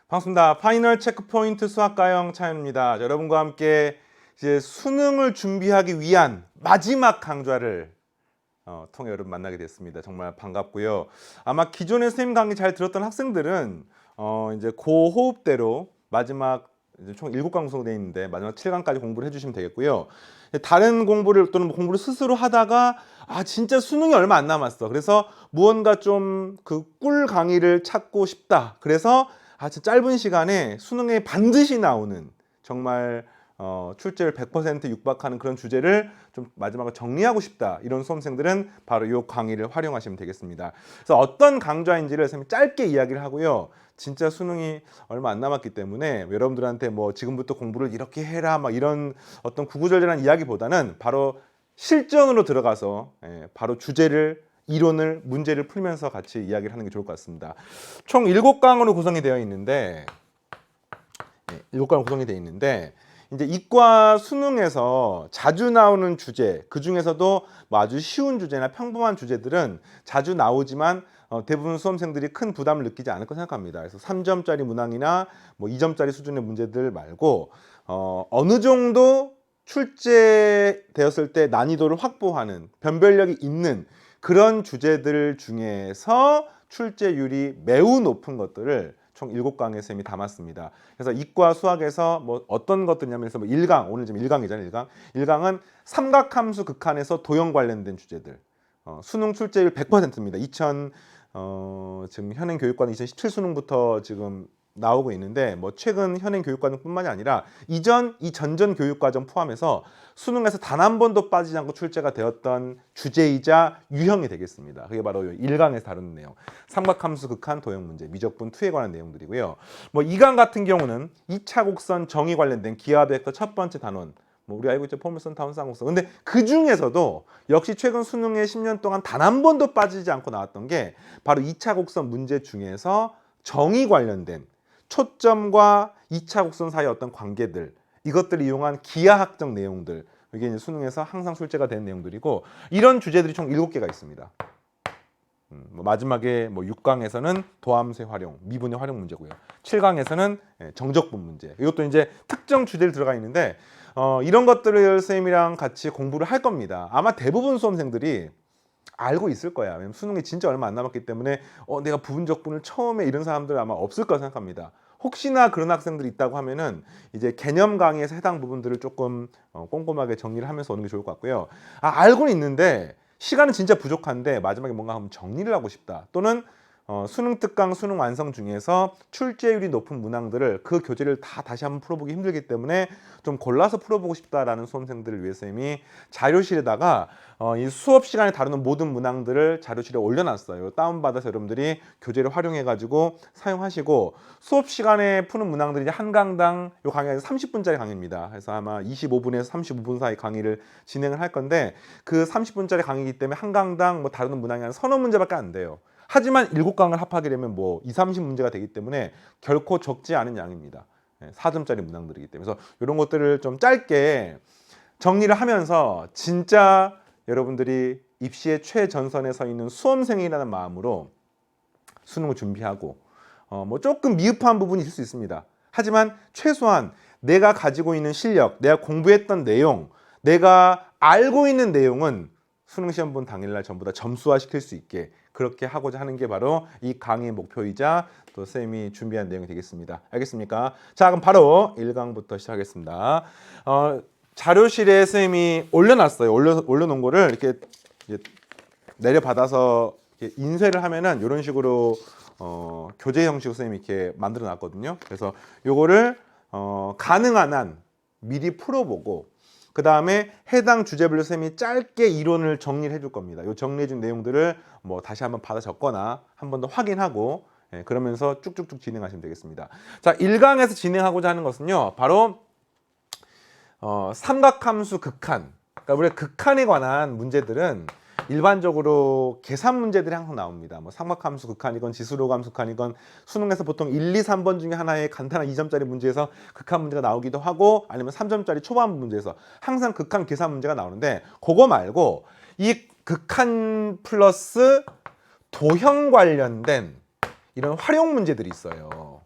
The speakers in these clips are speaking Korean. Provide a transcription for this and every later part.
반갑습니다. 파이널 체크포인트 수학가형 차윤입니다. 여러분과 함께 이제 수능을 준비하기 위한 마지막 강좌를 통해 여러분 만나게 됐습니다. 정말 반갑고요. 아마 기존에 선생님 강의 잘 들었던 학생들은 이제 고호흡대로 마지막 이제 총 7강 구성되어 있는데 마지막 7강까지 공부를 해주시면 되겠고요. 다른 공부를 또는 공부를 스스로 하다가 진짜 수능이 얼마 안 남았어. 그래서 무언가 좀 그 꿀 강의를 찾고 싶다. 그래서 진짜 짧은 시간에 수능에 반드시 나오는 정말 출제율 100% 육박하는 그런 주제를 좀 마지막으로 정리하고 싶다. 이런 수험생들은 바로 이 강의를 활용하시면 되겠습니다. 그래서 어떤 강좌인지를 선생님이 짧게 이야기를 하고요. 진짜 수능이 얼마 안 남았기 때문에 여러분들한테 뭐 지금부터 공부를 이렇게 해라 막 이런 어떤 구구절절한 이야기보다는 바로 실전으로 들어가서 바로 주제를 이론을 문제를 풀면서 같이 이야기를 하는 게 좋을 것 같습니다. 총 7강으로 구성이 되어 있는데 7강으로 구성이 되어 있는데 이제 이과 수능에서 자주 나오는 주제, 그 중에서도 뭐 아주 쉬운 주제나 평범한 주제들은 자주 나오지만 대부분 수험생들이 큰 부담을 느끼지 않을 거 생각합니다. 그래서 3점짜리 문항이나 뭐 2점짜리 수준의 문제들 말고 어느 정도 출제되었을 때 난이도를 확보하는 변별력이 있는 그런 주제들 중에서 출제율이 매우 높은 것들을 총 7강의 선생님이 담았습니다. 그래서 이과 수학에서 뭐 어떤 것들이냐면 뭐 1강, 오늘 지금 1강이잖아요. 1강. 1강은 삼각함수 극한에서 도형 관련된 주제들. 수능 출제율 100%입니다. 지금 현행 교육과는 2017 수능부터 지금 나오고 있는데 뭐 최근 현행 교육과정뿐만이 아니라 이 전전 교육과정 포함해서 수능에서 단 한 번도 빠지지 않고 출제가 되었던 주제이자 유형이 되겠습니다. 그게 바로 1강에서 다루는 내용. 삼각함수 극한 도형 문제, 미적분 2에 관한 내용들이고요. 뭐 2강 같은 경우는 2차 곡선 정의 관련된 기하 벡터 첫 번째 단원, 뭐 우리 알고 있죠. 포물선, 타운, 쌍곡선. 근데 그 중에서도 역시 최근 수능에 10년 동안 단 한 번도 빠지지 않고 나왔던 게 바로 2차 곡선 문제 중에서 정의 관련된 초점과 2차 곡선 사이의 어떤 관계들, 이것들을 이용한 기하학적 내용들, 이게 이제 수능에서 항상 출제가 되는 내용들이고, 이런 주제들이 총 7개가 있습니다. 마지막에 뭐 6강에서는 도함수의 활용, 미분의 활용 문제고요. 7강에서는 정적분 문제. 이것도 이제 특정 주제를 들어가 있는데 이런 것들을 선생님이랑 같이 공부를 할 겁니다. 아마 대부분 수험생들이 알고 있을 거야. 왜냐면 수능이 진짜 얼마 안 남았기 때문에 내가 부분적분을 처음에 이런 사람들 아마 없을 거라 생각합니다. 혹시나 그런 학생들이 있다고 하면은 이제 개념 강의에서 해당 부분들을 조금 꼼꼼하게 정리를 하면서 오는 게 좋을 것 같고요. 알고는 있는데 시간은 진짜 부족한데 마지막에 뭔가 한번 정리를 하고 싶다. 또는 수능 특강, 수능 완성 중에서 출제율이 높은 문항들을 그 교재를 다 다시 한번 풀어보기 힘들기 때문에 좀 골라서 풀어보고 싶다라는 수험생들을 위해서 이미 자료실에다가 이 수업 시간에 다루는 모든 문항들을 자료실에 올려놨어요. 다운받아서 여러분들이 교재를 활용해가지고 사용하시고 수업 시간에 푸는 문항들이 이제 한 강당 이 강의가 30분짜리 강의입니다. 그래서 아마 25분에서 35분 사이 강의를 진행을 할 건데 그 30분짜리 강의이기 때문에 한 강당 뭐 다루는 문항이 한 서너 문제밖에 안 돼요. 하지만 7강을 합하게 되면 뭐 2, 30문제가 되기 때문에 결코 적지 않은 양입니다. 4점짜리 문항들이기 때문에. 그래서 이런 것들을 좀 짧게 정리를 하면서 진짜 여러분들이 입시의 최전선에 서 있는 수험생이라는 마음으로 수능을 준비하고 뭐 조금 미흡한 부분이 있을 수 있습니다. 하지만 최소한 내가 가지고 있는 실력, 내가 공부했던 내용, 내가 알고 있는 내용은 수능 시험 본 당일날 전부 다 점수화 시킬 수 있게 그렇게 하고자 하는 게 바로 이 강의의 목표이자 또 쌤이 준비한 내용이 되겠습니다. 알겠습니까? 자, 그럼 바로 1강부터 시작하겠습니다. 자료실에 쌤이 올려놨어요. 올려놓은 거를 이렇게 내려받아서 이렇게 인쇄를 하면은 이런 식으로 교재 형식으로 쌤이 이렇게 만들어 놨거든요. 그래서 요거를 가능한 한 미리 풀어보고 그 다음에 해당 주제별로 쌤이 짧게 이론을 정리를 해줄 겁니다. 이 정리해준 내용들을 뭐 다시 한번 받아 적거나 한 번 더 확인하고 그러면서 쭉쭉쭉 진행하시면 되겠습니다. 자, 1강에서 진행하고자 하는 것은요. 바로 삼각함수 극한. 그러니까 우리가 극한에 관한 문제들은 일반적으로 계산 문제들이 항상 나옵니다. 뭐 삼각함수 극한이건 지수로감수 극한이건 수능에서 보통 1, 2, 3번 중에 하나의 간단한 2점짜리 문제에서 극한 문제가 나오기도 하고 아니면 3점짜리 초반 문제에서 항상 극한 계산 문제가 나오는데 그거 말고 이 극한 플러스 도형 관련된 이런 활용 문제들이 있어요.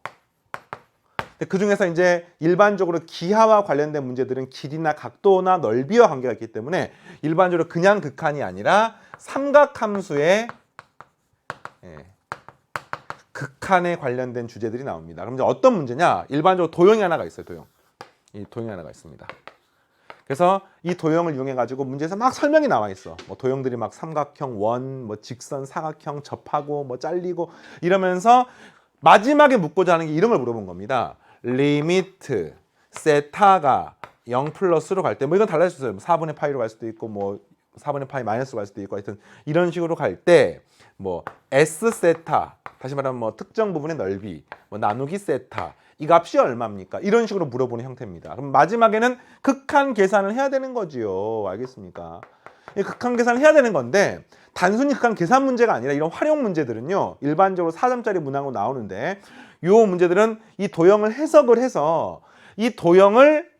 그 중에서 이제 일반적으로 기하와 관련된 문제들은 길이나 각도나 넓이와 관계가 있기 때문에 일반적으로 그냥 극한이 아니라 삼각함수의 극한에 관련된 주제들이 나옵니다. 그럼 이제 어떤 문제냐? 일반적으로 도형이 하나가 있어요. 도형. 이 도형이 하나가 있습니다. 그래서 이 도형을 이용해 가지고 문제에서 막 설명이 나와 있어. 뭐 도형들이 막 삼각형, 원, 뭐 직선, 사각형, 접하고 뭐 잘리고 이러면서 마지막에 묻고자 하는 게 이런 걸 물어본 겁니다. 리미트 세타가 0 플러스로 갈 때 뭐 이건 달라질 수 있어요. 4분의 파이로 갈 수도 있고 뭐 4분의 파이 마이너스로 갈 수도 있고 하여튼 이런 식으로 갈 때 뭐 S 세타 다시 말하면 뭐 특정 부분의 넓이 뭐 나누기 세타 이 값이 얼마입니까? 이런 식으로 물어보는 형태입니다. 그럼 마지막에는 극한 계산을 해야 되는 거지요. 알겠습니까? 이 극한 계산을 해야 되는 건데 단순히 극한 계산 문제가 아니라 이런 활용 문제들은요. 일반적으로 4점짜리 문항으로 나오는데 이 문제들은 이 도형을 해석을 해서 이 도형을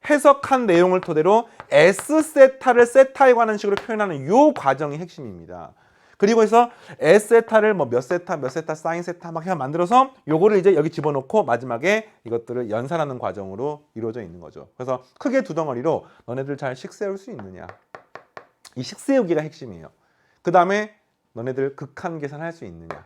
해석한 내용을 토대로 S 세타를 세타에 관한 식으로 표현하는 이 과정이 핵심입니다. 그리고 해서 S 세타를 뭐 몇 세타, 몇 세타, 사인 세타 막 그냥 만들어서 요거를 이제 여기 집어넣고 마지막에 이것들을 연산하는 과정으로 이루어져 있는 거죠. 그래서 크게 두 덩어리로 너네들 잘 식세울 수 있느냐. 이 식세우기가 핵심이에요. 그 다음에 너네들 극한 계산할 수 있느냐.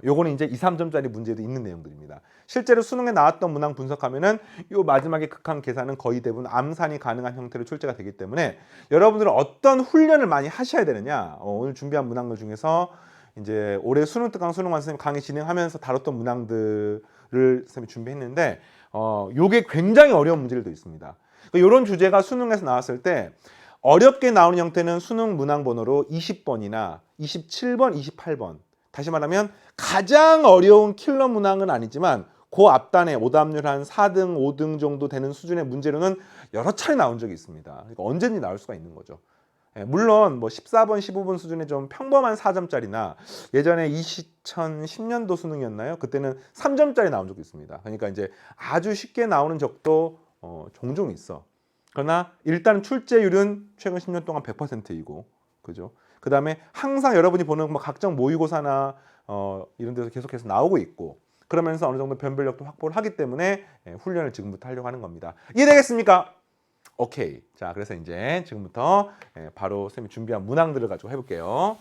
요거는 이제 2, 3점짜리 문제도 있는 내용들입니다. 실제로 수능에 나왔던 문항 분석하면은 요 마지막에 극한 계산은 거의 대부분 암산이 가능한 형태로 출제가 되기 때문에 여러분들은 어떤 훈련을 많이 하셔야 되느냐. 오늘 준비한 문항들 중에서 이제 올해 수능 특강 수능관 선생님 강의 진행하면서 다뤘던 문항들을 선생님이 준비했는데 요게 굉장히 어려운 문제들도 있습니다. 이런 주제가 수능에서 나왔을 때 어렵게 나오는 형태는 수능 문항 번호로 20번이나 27번, 28번 다시 말하면 가장 어려운 킬러 문항은 아니지만 그 앞단에 오답률 한 4등, 5등 정도 되는 수준의 문제로는 여러 차례 나온 적이 있습니다. 그러니까 언제든지 나올 수가 있는 거죠. 물론 뭐 14번, 15번 수준의 좀 평범한 4점짜리나 예전에 2010년도 수능이었나요? 그때는 3점짜리 나온 적도 있습니다. 그러니까 이제 아주 쉽게 나오는 적도 종종 있어. 그러나 일단 출제율은 최근 10년 동안 100%이고, 그죠? 그 다음에 항상 여러분이 보는 뭐 각종 모의고사나 이런 데서 계속해서 나오고 있고 그러면서 어느 정도 변별력도 확보를 하기 때문에 훈련을 지금부터 하려고 하는 겁니다. 이해되겠습니까? 오케이. 자, 그래서 이제 지금부터 바로 선생님이 준비한 문항들을 가지고 해볼게요.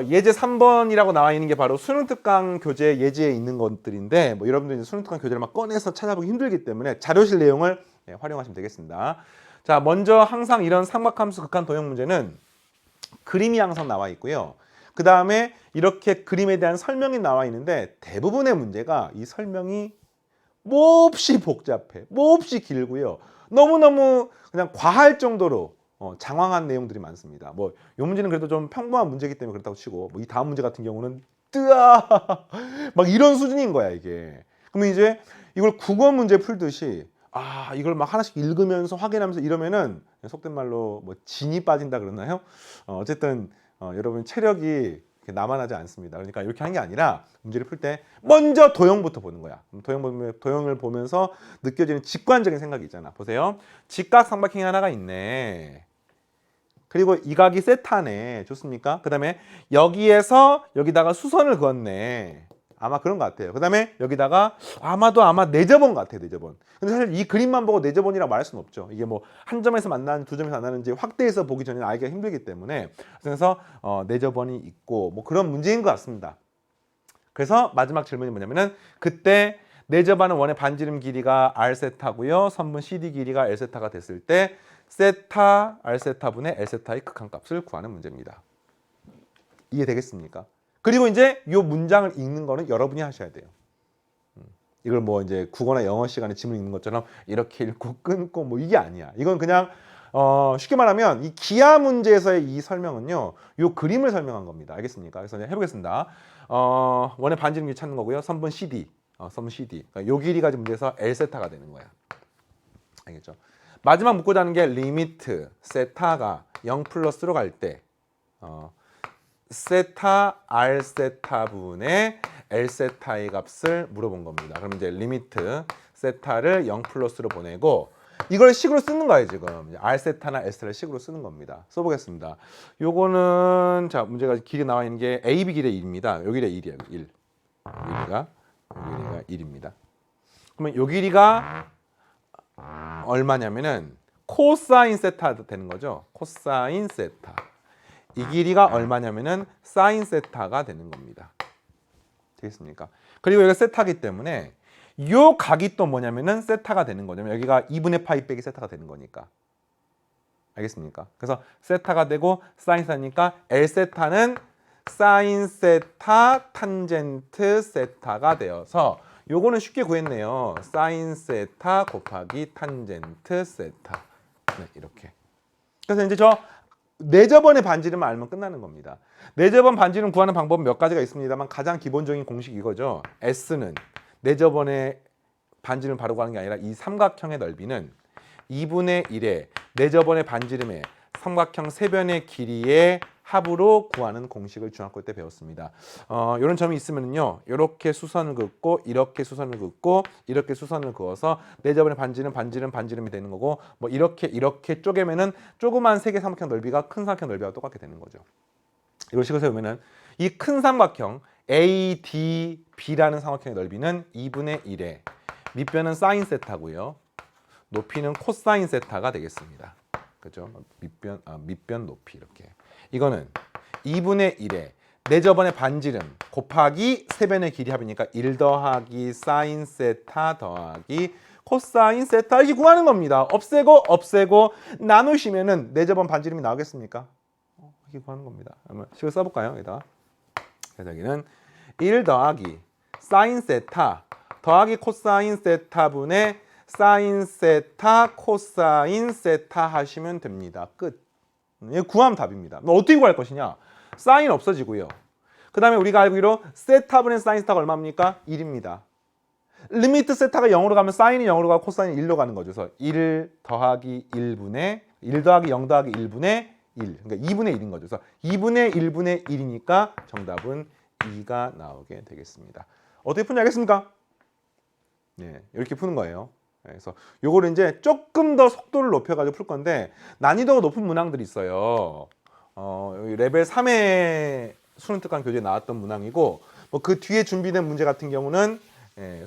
예제 3번이라고 나와 있는 게 바로 수능특강 교재 예제에 있는 것들인데 뭐 여러분들 이제 수능특강 교재를 막 꺼내서 찾아보기 힘들기 때문에 자료실 내용을 활용하시면 되겠습니다. 자, 먼저 항상 이런 삼각함수 극한 도형 문제는 그림이 항상 나와 있고요. 그 다음에 이렇게 그림에 대한 설명이 나와 있는데 대부분의 문제가 이 설명이 몹시 복잡해. 몹시 길고요. 너무너무 그냥 과할 정도로 장황한 내용들이 많습니다. 뭐 이 문제는 그래도 좀 평범한 문제이기 때문에 그렇다고 치고 뭐 이 다음 문제 같은 경우는 뜨아 막 이런 수준인 거야 이게. 그러면 이제 이걸 국어 문제 풀듯이 이걸 막 하나씩 읽으면서 확인하면서 이러면은 속된 말로 뭐 진이 빠진다 그러나요? 어쨌든 여러분 체력이 남아나지 않습니다. 그러니까 이렇게 하는 게 아니라 문제를 풀 때 먼저 도형부터 보는 거야. 도형을 보면서 느껴지는 직관적인 생각이 있잖아. 보세요. 직각삼각형이 하나가 있네. 그리고 이 각이 세타네. 좋습니까? 그 다음에 여기에서 여기다가 수선을 그었네. 아마 그런 것 같아요. 그 다음에 여기다가 아마 내접원 같아요. 내접원. 근데 사실 이 그림만 보고 내접원이라고 말할 수는 없죠. 이게 뭐 한 점에서 만나는지 두 점에서 만나는지 확대해서 보기 전에는 알기가 힘들기 때문에 그래서 내접원이 있고 뭐 그런 문제인 것 같습니다. 그래서 마지막 질문이 뭐냐면은 그때 내접하는 원의 반지름 길이가 R세타고요. 선분 CD 길이가 L세타가 됐을 때 세타 R세타분의 L세타의 극한값을 구하는 문제입니다. 이해되겠습니까? 그리고 이제 이 문장을 읽는 거는 여러분이 하셔야 돼요. 이걸 뭐 이제 국어나 영어 시간에 지문 읽는 것처럼 이렇게 읽고 끊고 뭐 이게 아니야. 이건 그냥 쉽게 말하면 이 기하 문제에서의 이 설명은요, 이 그림을 설명한 겁니다. 알겠습니까? 그래서 이제 해보겠습니다. 원의 반지름 길이 찾는 거고요. 선분 CD, 선분 CD. 그러니까 요 길이가 문제에서 L세타가 되는 거야. 알겠죠? 마지막 묻고자 하는 게 리미트 세타가 0 플러스로 갈 때 세타 R세타 분의 L세타의 값을 물어본 겁니다. 그럼 이제 리미트 세타를 0 플러스로 보내고 이걸 식으로 쓰는 거예요. 지금 R세타나 S세타를 식으로 쓰는 겁니다. 써보겠습니다. 요거는 자 문제가 길이 나와 있는 게 AB 길이의 1입니다. 여기가 1이에요. 1. 여기가 1입니다. 그러면 요 길이가 얼마냐면은 코사인 세타 되는 거죠. 코사인 세타. 이 길이가 얼마냐면은 사인 세타가 되는 겁니다. 되겠습니까? 그리고 여기가 세타기 때문에 요 각이 또 뭐냐면은 세타가 되는 거죠. 여기가 2분의 파이 빼기 세타가 되는 거니까. 알겠습니까? 그래서 세타가 되고 사인 세타니까 L 세타는 사인 세타 탄젠트 세타가 되어서 요거는 쉽게 구했네요. 사인 세타 곱하기 탄젠트 세타. 네, 이렇게. 그래서 이제 저 내저번의 반지름을 알면 끝나는 겁니다. 내저번 반지름 구하는 방법은 몇 가지가 있습니다만 가장 기본적인 공식 이거죠. S는 내저번의 반지름을 바로 구하는 게 아니라 이 삼각형의 넓이는 2분의 1의 내저번의 반지름의 삼각형 세변의 길이의 합으로 구하는 공식을 중학교 때 배웠습니다. 이런 점이 있으면요, 이렇게 수선을 긋고 이렇게 수선을 긋고 이렇게 수선을 그어서 내저번의 반지름이 되는 거고, 뭐 이렇게 쪼개면은 조그만 세 개 삼각형 넓이가 큰 삼각형 넓이와 똑같게 되는 거죠. 이런 식으로 세우면은 이 큰 삼각형 ADB라는 삼각형의 넓이는 2분의 1의 밑변은 사인 세타고요. 높이는 코사인 세타가 되겠습니다. 그죠? 밑변 높이 이렇게. 이거는 2분의 1의 내저번의 반지름 곱하기 세변의 길이 합이니까 1 더하기 사인 세타 더하기 코사인 세타 이렇게 구하는 겁니다. 없애고 나누시면은 내저번 반지름이 나오겠습니까? 이렇게 구하는 겁니다. 한번 식을 써볼까요? 여기다. 그래서 여기는 1 더하기 사인 세타 더하기 코사인 세타분의 사인 세타 코사인 세타 하시면 됩니다. 끝. 구하면 답입니다. 어떻게 구할 것이냐? 사인 없어지고요. 그 다음에 우리가 알기로 세타분의 사인 세타가 얼마입니까? 1입니다. 리미트 세타가 0으로 가면 사인이 0으로 가고 코사인이 1로 가는 거죠. 그래서 1 더하기 1분의 1 더하기 0 더하기 1분의 1. 그러니까 2분의 1인 거죠. 그래서 2분의 1분의 1이니까 정답은 2가 나오게 되겠습니다. 어떻게 푸는지 알겠습니까? 네, 이렇게 푸는 거예요. 그래서 요거를 이제 조금 더 속도를 높여가지고 풀 건데 난이도가 높은 문항들이 있어요. 여기 레벨 3의 수능 특강 교재에 나왔던 문항이고, 뭐 그 뒤에 준비된 문제 같은 경우는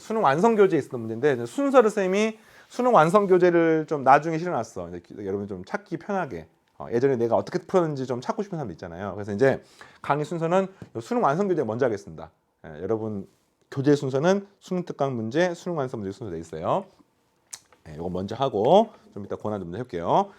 수능 완성 교재에 있었던 문제인데 순서를 쌤이 수능 완성 교재를 좀 나중에 실어놨어. 여러분 좀 찾기 편하게. 예전에 내가 어떻게 풀었는지 좀 찾고 싶은 사람 있잖아요. 그래서 이제 강의 순서는 수능 완성 교재 먼저 하겠습니다. 여러분 교재 순서는 수능 특강 문제, 수능 완성 문제 순서 돼 있어요. 이거 먼저 하고 좀 이따 권한 좀 해볼게요.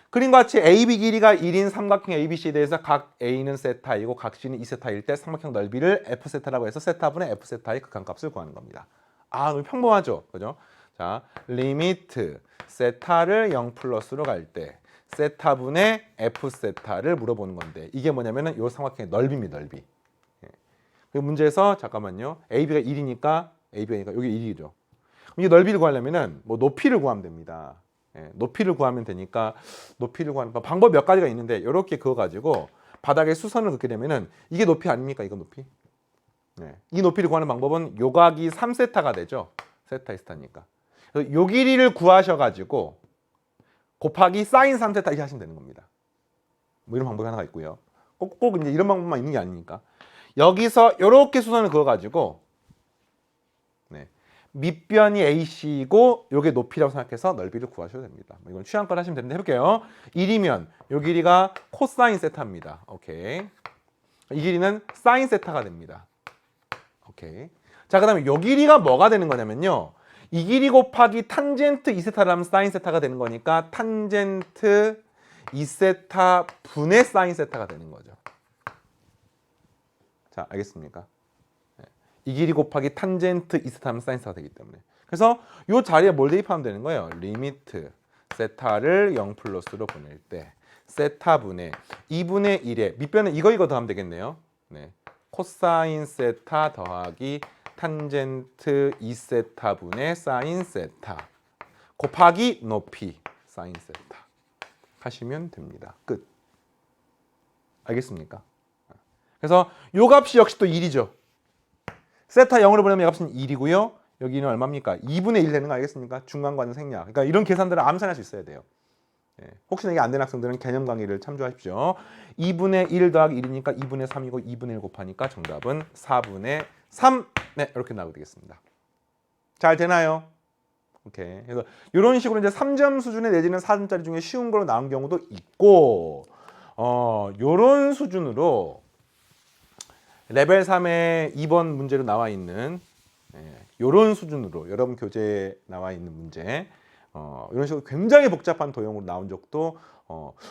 그림과 같이 AB 길이가 1인 삼각형 ABC에 대해서 각 A는 세타이고 각 C는 2세타일 때 삼각형 넓이를 F세타라고 해서 세타분의 F세타의 극한값을 구하는 겁니다. 너무 평범하죠? 그죠? 자, 리미트 세타를 0 플러스로 갈 때 세타분의 F세타를 물어보는 건데 이게 뭐냐면은 이 삼각형의 넓이입니다. 넓이. 그 문제에서 잠깐만요. AB가 1이니까 AB가 여기 1이죠. 이 넓이를 구하려면은 뭐 높이를 구하면 됩니다. 높이를 구하면 되니까 높이를 구하는 방법 몇 가지가 있는데 이렇게 그어 가지고 바닥에 수선을 긋게 되면은 이게 높이 아닙니까? 이거 높이. 이 높이를 구하는 방법은 요각이 3세타가 되죠. 세타 이스타니까. 그래서 요 길이를 구하셔 가지고 곱하기 사인 3세타 이렇게 하시면 되는 겁니다. 뭐 이런 방법이 하나가 있고요. 꼭 이제 이런 방법만 있는 게 아니니까. 여기서 이렇게 수선을 그어 가지고 밑변이 AC이고 요게 높이라고 생각해서 넓이를 구하셔도 됩니다. 이건 취향껏 하시면 되는데 해볼게요. 1이면 요 길이가 코사인 세타입니다. 오케이. 이 길이는 사인 세타가 됩니다. 오케이. 자, 그 다음에 요 길이가 뭐가 되는 거냐면요. 이 길이 곱하기 탄젠트 2세타를 하면 사인 세타가 되는 거니까 탄젠트 2세타 분의 사인 세타가 되는 거죠. 자, 알겠습니까? 이 길이 곱하기 탄젠트 2세타 하면 사인 세타가 되기 때문에. 그래서 이 자리에 뭘 대입하면 되는 거예요? 리미트 세타를 0 플러스로 보낼 때 세타분의 2분의 1에 밑변은 이거 더하면 되겠네요. 코사인 세타 더하기 탄젠트 2세타분의 사인 세타 곱하기 높이 사인 세타 하시면 됩니다. 끝. 알겠습니까? 그래서 요 값이 역시 또 1이죠. 세타 0으로 보내면 이 값은 1이고요. 여기는 얼마입니까? 2분의 1 되는 거 알겠습니까? 중간과는 생략. 그러니까 이런 계산들을 암산할 수 있어야 돼요. 혹시나 이게 안 되는 학생들은 개념 강의를 참조하십시오. 2분의 1 더하기 1이니까 2분의 3이고 2분의 1 곱하니까 정답은 4분의 3. 네, 이렇게 나오게 되겠습니다. 잘 되나요? 오케이. 그래서 이런 식으로 이제 3점 수준의 내지는 4점짜리 중에 쉬운 걸로 나온 경우도 있고, 요런 수준으로 레벨 3의 2번 문제로 나와 있는 요런 수준으로 여러분 교재에 나와 있는 문제, 이런 식으로 굉장히 복잡한 도형으로 나온 적도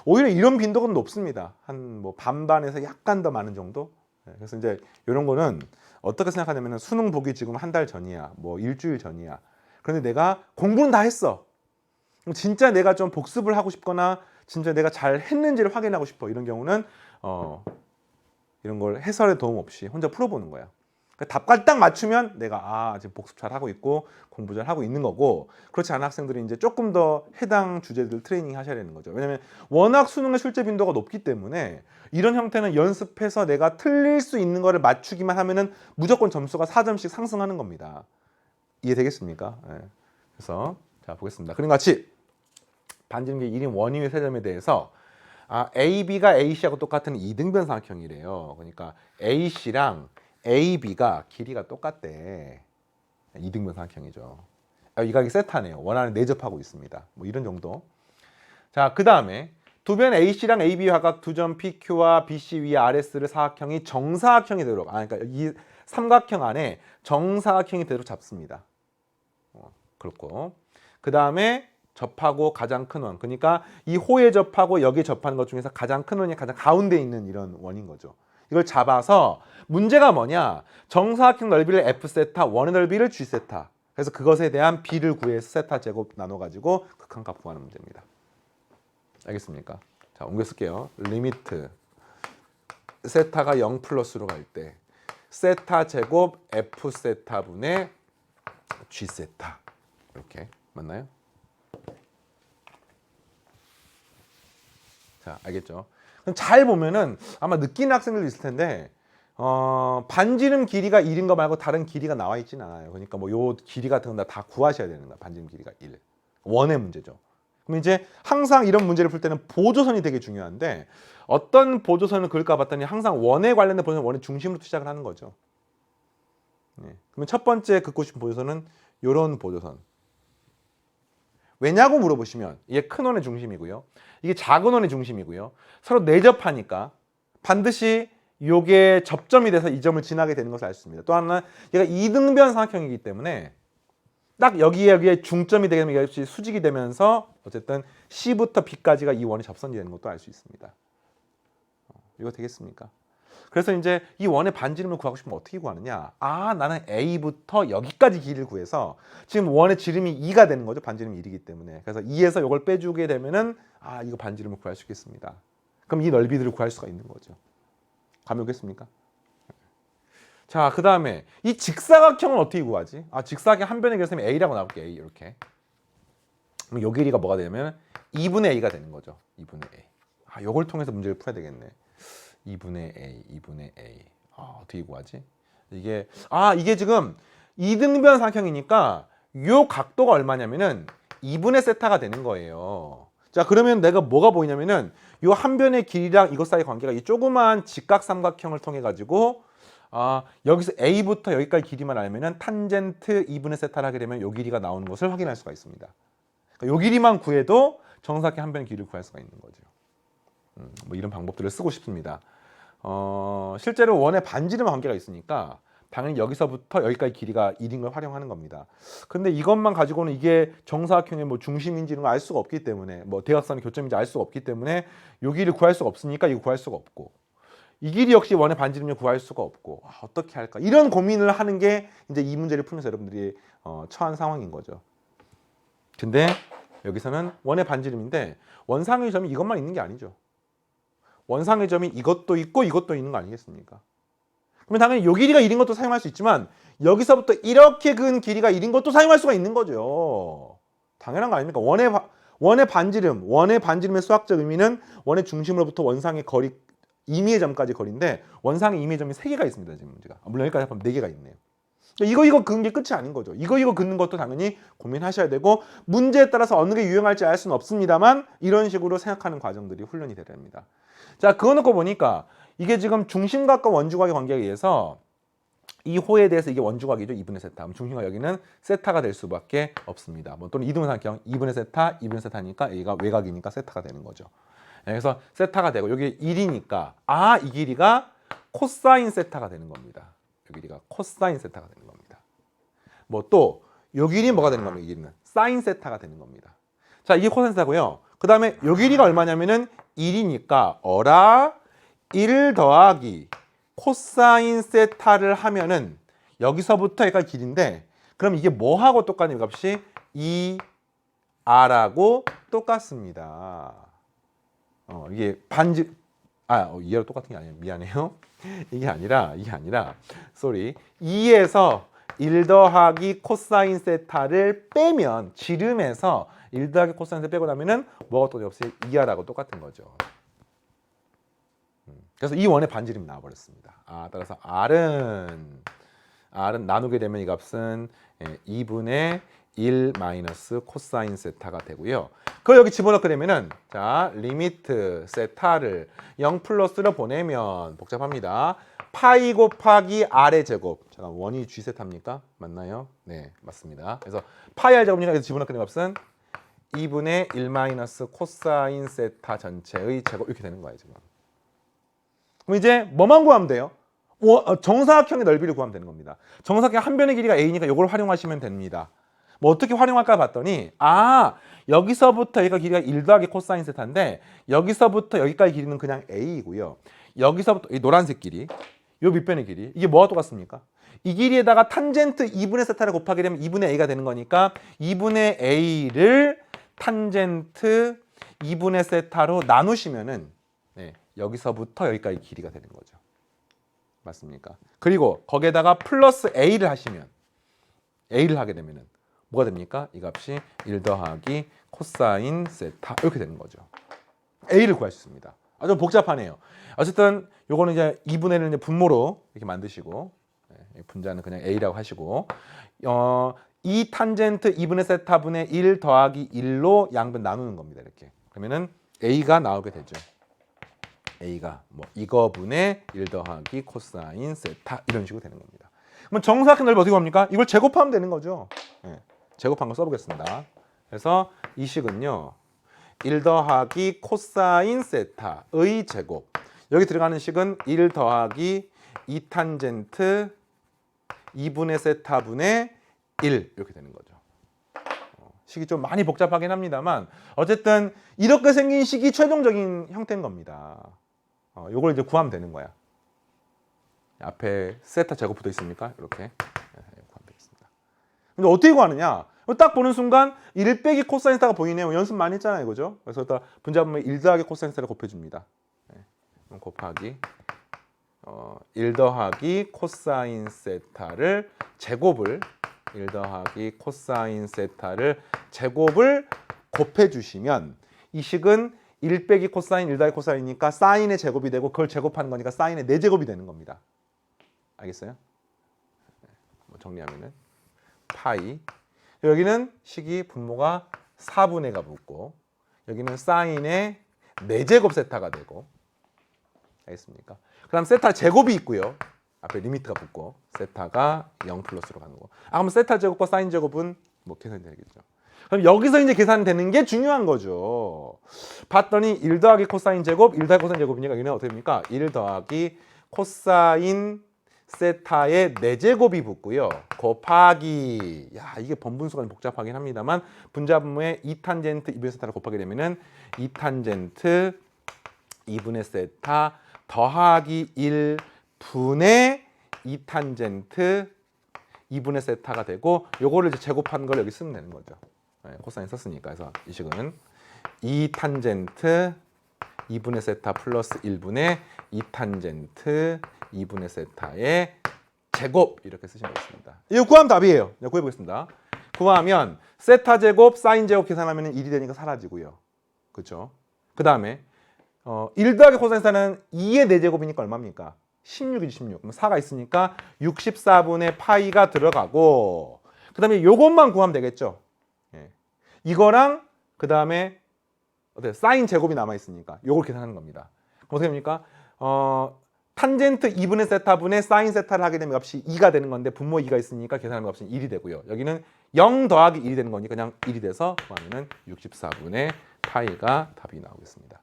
오히려 이런 빈도가 높습니다. 한 뭐 반반에서 약간 더 많은 정도. 그래서 이제 이런 거는 어떻게 생각하냐면 수능 보기 지금 한 달 전이야, 뭐 일주일 전이야. 그런데 내가 공부는 다 했어. 그럼 진짜 내가 좀 복습을 하고 싶거나 진짜 내가 잘 했는지를 확인하고 싶어. 이런 경우는 이런 걸 해설에 도움 없이 혼자 풀어보는 거야. 그러니까 답까지 딱 맞추면 내가 지금 복습 잘 하고 있고 공부 잘 하고 있는 거고, 그렇지 않은 학생들이 이제 조금 더 해당 주제들 트레이닝 하셔야 되는 거죠. 왜냐면 워낙 수능의 출제 빈도가 높기 때문에 이런 형태는 연습해서 내가 틀릴 수 있는 거를 맞추기만 하면은 무조건 점수가 4점씩 상승하는 겁니다. 이해되겠습니까? 네. 그래서 자 보겠습니다. 그림 같이 반지름계 1인 원위의 세 점에 대해서 AB가 AC하고 똑같은 이등변 삼각형이래요. 그러니까 AC랑 AB가 길이가 똑같대. 이등변 삼각형이죠. 이 각이 세타네요. 원안에 내접하고 있습니다. 뭐 이런 정도. 자, 그 다음에 두 변 AC랑 AB 화각 두 점 PQ와 BC 위에 RS를 사각형이 정사각형이 되도록, 그러니까 이 삼각형 안에 정사각형이 되도록 잡습니다. 그렇고, 그 다음에 접하고 가장 큰 원, 그러니까 이 호에 접하고 여기에 접하는 것 중에서 가장 큰 원이 가장 가운데 있는 이런 원인 거죠. 이걸 잡아서 문제가 뭐냐, 정사각형 넓이를 F세타, 원의 넓이를 G세타, 그래서 그것에 대한 B를 구해서 세타 제곱 나눠가지고 극한값 구하는 문제입니다. 알겠습니까? 자, 옮겨 쓸게요. 리미트 세타가 0 플러스로 갈 때 세타 제곱 F세타 분의 G세타, 이렇게 맞나요? 자, 알겠죠? 그럼 잘 보면은 아마 느끼는 학생들도 있을 텐데 반지름 길이가 1인 거 말고 다른 길이가 나와 있지는 않아요. 그러니까 뭐 요 길이 같은 건 다 구하셔야 되는 거야. 반지름 길이가 1. 원의 문제죠. 그럼 이제 항상 이런 문제를 풀 때는 보조선이 되게 중요한데 어떤 보조선을 그을까 봤더니 항상 원에 관련된 보조선, 원의 중심으로 시작을 하는 거죠. 네. 그러면 첫 번째 긋고 싶은 보조선은 요런 보조선. 왜냐고 물어보시면 이게 큰 원의 중심이고요. 이게 작은 원의 중심이고요. 서로 내접하니까 반드시 요게 접점이 돼서 이 점을 지나게 되는 것을 알 수 있습니다. 또 하나는 얘가 이등변 삼각형이기 때문에 딱 여기에 중점이 되게 되면 이것이 수직이 되면서 어쨌든 C부터 B까지가 이 원의 접선이 되는 것도 알 수 있습니다. 이거 되겠습니까? 그래서 이제 이 원의 반지름을 구하고 싶으면 어떻게 구하느냐? 나는 A부터 여기까지 길이를 구해서 지금 원의 지름이 2가 되는 거죠. 반지름이 1이기 때문에. 그래서 2에서 이걸 빼주게 되면은 이거 반지름을 구할 수 있겠습니다. 그럼 이 넓이들을 구할 수가 있는 거죠. 감이 오겠습니까? 자, 그 다음에 이 직사각형은 어떻게 구하지? 직사각형 한 변의 결선이 A라고 나올게. A 이렇게. 그럼 요 길이가 뭐가 되냐면 2분의 A가 되는 거죠. 2분의 A. 요걸 통해서 문제를 풀어야 되겠네. 2분의 A, 2분의 A. 어떻게 구하지? 이게 지금 이등변 삼각형이니까 요 각도가 얼마냐면은 2분의 세타가 되는 거예요. 자, 그러면 내가 뭐가 보이냐면은 요 한 변의 길이랑 이것 사이 관계가 이 조그만 직각 삼각형을 통해 가지고 여기서 A부터 여기까지 길이만 알면은 탄젠트 2분의 세타를 하게 되면 요 길이가 나오는 것을 확인할 수가 있습니다. 그러니까 요 길이만 구해도 정사각형 한 변의 길이를 구할 수가 있는 거죠. 뭐 이런 방법들을 쓰고 싶습니다. 실제로 원의 반지름 관계가 있으니까 당연히 여기서부터 여기까지 길이가 1인 걸 활용하는 겁니다. 근데 이것만 가지고는 이게 정사각형의 뭐 중심인지 이런 걸 알 수가 없기 때문에, 뭐 대각선의 교점인지 알 수가 없기 때문에 요 길이를 구할 수가 없으니까 이거 구할 수가 없고, 이 길이 역시 원의 반지름을 구할 수가 없고, 어떻게 할까? 이런 고민을 하는 게 이제 이 문제를 풀면서 여러분들이 처한 상황인 거죠. 근데 여기서는 원의 반지름인데 원상의 점이 이것만 있는 게 아니죠. 원상의 점이 이것도 있고 이것도 있는 거 아니겠습니까? 그러면 당연히 요 길이가 1인 것도 사용할 수 있지만 여기서부터 이렇게 근 길이가 1인 것도 사용할 수가 있는 거죠. 당연한 거 아닙니까? 원의 반지름의 수학적 의미는 원의 중심으로부터 원상의 거리, 임의의 점까지 거리인데 원상의 임의의 점이 3개가 있습니다. 지금 문제가. 물론 여기까지 하면 4개가 있네요. 이거 긋는 게 끝이 아닌 거죠. 이거 긋는 것도 당연히 고민하셔야 되고 문제에 따라서 어느 게 유용할지 알 수는 없습니다만 이런 식으로 생각하는 과정들이 훈련이 되야 됩니다. 자, 그거 놓고 보니까 이게 지금 중심각과 원주각의 관계에 의해서 이 호에 대해서 이게 원주각이죠. 2분의 세타. 그럼 중심각 여기는 세타가 될 수밖에 없습니다. 뭐 또는 이등분삼경 2분의 세타, 2분의 세타니까 A가 외곽이니까 세타가 되는 거죠. 그래서 세타가 되고 여기 1이니까 이 길이가 코사인 세타가 되는 겁니다. 이 길이가 코사인 세타가 되는 겁니다. 뭐 또 요 길이 뭐가 되는 겁니까? 이 길이는 사인 세타가 되는 겁니다. 자, 이게 코사인 세타고요. 그 다음에 요 길이가 얼마냐면은 1이니까 1 더하기 코사인 세타를 하면은 여기서부터 여기까지 길인데 그럼 이게 뭐하고 똑같냐? 이 값이 2r하고 똑같습니다. 이게 반지 이하고 똑같은 게 아니에요. 미안해요. 이게 아니라 2에서 1 더하기 코사인 세타를 빼면 지름에서 1 더하기 코사인 세타 빼고 나면은 뭐가 또 없어요? 2r하고 똑같은 거죠. 그래서 이 원의 반지름이 나와버렸습니다. 따라서 R은 나누게 되면 이 값은 2분의 1 마이너스 코사인 세타가 되고요. 그걸 여기 집어넣게 되면은 자 리미트 세타를 0 플러스로 보내면 복잡합니다. 파이 곱하기 R의 제곱. 잠깐 원이 G 세타입니까? 맞나요? 네, 맞습니다. 그래서 파이 R 제곱이니까 집어넣게 되는 값은 2분의 1 마이너스 코사인 세타 전체의 제곱 이렇게 되는 거예요 지금. 그럼 이제 뭐만 구하면 돼요? 정사각형의 넓이를 구하면 되는 겁니다. 정사각형 한 변의 길이가 A니까 이걸 활용하시면 됩니다. 뭐 어떻게 활용할까 봤더니 여기서부터 여기가 길이가 1 더하기 코사인 세타인데 여기서부터 여기까지 길이는 그냥 A이고요. 여기서부터 이 노란색 길이 요 밑변의 길이 이게 뭐가 똑같습니까? 이 길이에다가 탄젠트 2분의 세타를 곱하게 되면 2분의 A가 되는 거니까 2분의 A를 탄젠트 2분의 세타로 나누시면은 여기서부터 여기까지 길이가 되는 거죠. 맞습니까? 그리고 거기에다가 플러스 A를 하시면 A를 하게 되면은 뭐가 됩니까? 이 값이 1 더하기 코사인 세타 이렇게 되는 거죠. A를 구할 수 있습니다. 아주 복잡하네요. 어쨌든 요거는 이제 2분의 1을 이제 분모로 이렇게 만드시고 분자는 그냥 A라고 하시고 이 탄젠트 2분의 세타분의 1 더하기 1로 양변 나누는 겁니다. 이렇게. 그러면은 A가 나오게 되죠. A가 뭐 이거분의 1 더하기 코사인 세타 이런 식으로 되는 겁니다. 그러면 정사각형 넓이 어떻게 합니까? 이걸 제곱하면 되는 거죠. 제곱한 거 써보겠습니다. 그래서 이 식은요 1 더하기 코사인 세타의 제곱. 여기 들어가는 식은 1 더하기 2탄젠트 2분의 세타분의 1 이렇게 되는 거죠. 식이 좀 많이 복잡하긴 합니다만 어쨌든 이렇게 생긴 식이 최종적인 형태인 겁니다. 요걸 이제 구하면 되는 거야. 앞에 세타 제곱 붙어 있습니까? 이렇게 구하면 되겠습니다. 근데 어떻게 구하느냐? 딱 보는 순간 1 빼기 코사인 세타가 보이네요. 연습 많이 했잖아요, 이거죠? 그래서 일단 분자 보면 1 더하기 코사인 세타를 곱해줍니다. 곱하기 1 더하기 코사인 세타를 제곱을 1 더하기 코사인 세타를 제곱을 곱해주시면 이 식은 1 빼기 코사인 1 더하기 코사인이니까 사인의 제곱이 되고 그걸 제곱하는 거니까 사인의 4제곱이 되는 겁니다. 알겠어요? 정리하면은 파이 여기는 식이 분모가 4분의 가 붙고 여기는 사인의 4제곱 세타가 되고 알겠습니까? 그 다음 세타 제곱이 있고요. 앞에 리미트가 붙고 세타가 0 플러스로 가는 거. 그럼 세타 제곱과 사인 제곱은 뭐 계산이 되겠죠. 그럼 여기서 이제 계산되는 게 중요한 거죠. 봤더니 1 더하기 코사인 제곱, 1 더하기 코사인 제곱이니까 여기는 어떻게 됩니까? 1 더하기 코사인 세타의 4제곱이 붙고요. 곱하기 이게 번분수가 좀 복잡하긴 합니다만 분자분모에 2탄젠트 2분의 세타를 곱하게 되면은 2탄젠트 2분의 세타 더하기 1분의 2탄젠트 2분의 세타가 되고 요거를 이제 제곱한 걸 여기 쓰면 되는 거죠. 코사인 썼으니까. 그래서 이 식은 2탄젠트 2분의 세타 플러스 1분의 2탄젠트 2분의 세타의 제곱 이렇게 쓰시면 되겠습니다. 이거 구하면 답이에요. 구해보겠습니다. 구하면 세타 제곱, 사인 제곱 계산하면 1이 되니까 사라지고요. 그렇죠? 그 다음에 1 더하기 코사인 세타는 2의 4제곱이니까 얼마입니까? 16이지 16. 그럼 4가 있으니까 64분의 파이가 들어가고 그 다음에 요것만 구하면 되겠죠. 이거랑 그 다음에 사인 제곱이 남아있으니까 요걸 계산하는 겁니다. 그럼 어떻게 됩니까? 탄젠트 2분의 세타분의 사인 세타를 하게 되면 값이 2가 되는 건데 분모 2가 있으니까 계산하는 값은 1이 되고요. 여기는 0 더하기 1이 되는 거니까 그냥 1이 돼서 구하면은 64분의 파이가 답이 나오겠습니다.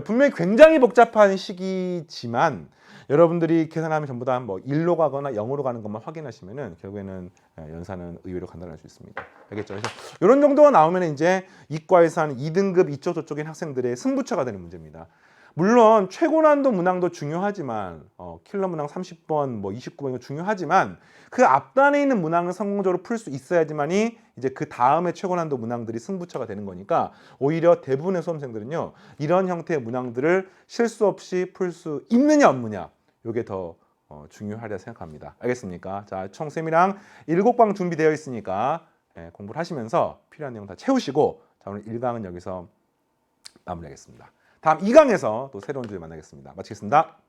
분명히 굉장히 복잡한 식이지만 여러분들이 계산하면 전부 다 뭐 1로 가거나 0으로 가는 것만 확인하시면은 결국에는 연산은 의외로 간단할 수 있습니다. 알겠죠? 그래서 이런 정도가 나오면 이제 이과에서 한 2등급 이쪽 저쪽인 학생들의 승부처가 되는 문제입니다. 물론 최고난도 문항도 중요하지만 킬러 문항 30번, 뭐 29번 이거 중요하지만 그 앞단에 있는 문항을 성공적으로 풀 수 있어야지만이 이제 그 다음에 최고난도 문항들이 승부처가 되는 거니까 오히려 대부분의 수험생들은요 이런 형태의 문항들을 실수 없이 풀 수 있느냐 없느냐 이게 더 중요하리라 생각합니다. 알겠습니까? 자, 총 셈이랑 7강 준비되어 있으니까 공부를 하시면서 필요한 내용 다 채우시고 자, 오늘 1강은 여기서 마무리하겠습니다. 다음 2강에서 또 새로운 주제 만나겠습니다. 마치겠습니다.